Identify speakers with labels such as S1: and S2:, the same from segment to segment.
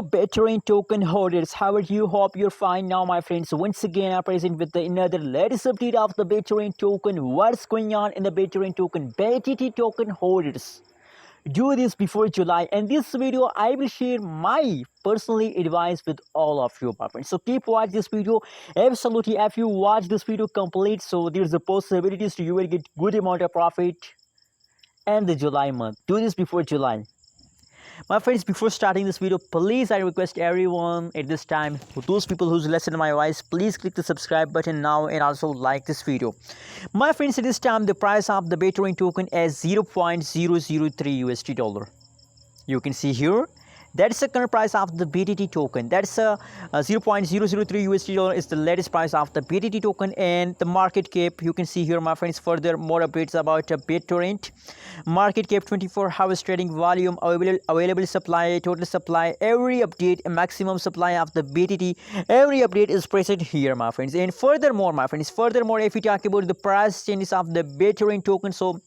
S1: Bittorrent token holders, how are you? Hope you're fine now, my friends. Once again, I'm present with another latest update of the Bittorrent token. What's going on in the Bittorrent token? BTT token holders, do this before July. And this video, I will share my personally advice with all of you, my friends. So keep watching this video. Absolutely, if you watch this video complete, so there's a possibility so you will get good amount of profit and the July month. Do this before July. My friends, before starting this video, please I request everyone at this time, those people who's listening to my voice, please click the subscribe button now and also like this video. My friends, at this time the price of the Bitcoin token is 0.003 USD dollar. You can see here that's the current price of the BTT token. That's 0.003 USD dollar is the latest price of the BTT token, and the market cap you can see here, my friends. Further more updates about Bittorrent. Market cap, 24 hours trading volume, available supply, total supply, every update, maximum supply of the BTT, every update is present here, my friends. And furthermore, my friends, if you talk about the price changes of the Bittorrent token, so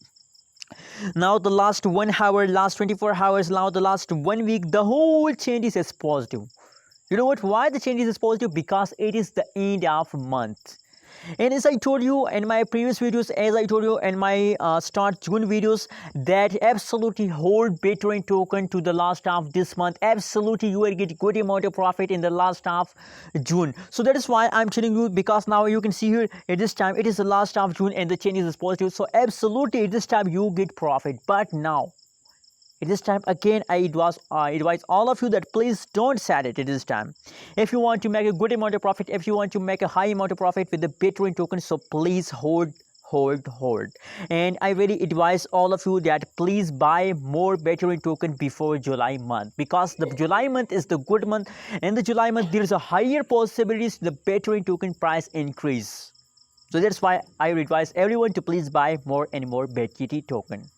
S1: now the last 1 hour, last 24 hours, now the last 1 week, the whole changes is positive. You know what, why the changes is positive? Because it is the end of month. And as I told you in my previous videos, as I told you in my start June videos, that absolutely hold Bittorrent token to the last half this month. Absolutely you will get good amount of profit in the last half June. So that is why I'm telling you, because now you can see here at this time it is the last half June and the changes is positive. So absolutely at this time you get profit. But now at this time again I advise all of you that please don't set it at this time. If you want to make a good amount of profit, if you want to make a high amount of profit with the Bittorrent token, so please hold. And I really advise all of you that please buy more Bittorrent token before July month, because the July month is the good month. In the July month there is a higher possibilities the Bittorrent token price increase. So that's why I advise everyone to please buy more and more BTT token.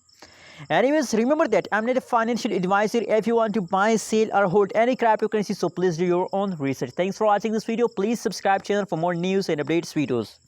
S1: Anyways, remember that I'm not a financial advisor. If you want to buy, sell or hold any cryptocurrency, so please do your own research. Thanks for watching this video. Please subscribe channel for more news and updates videos.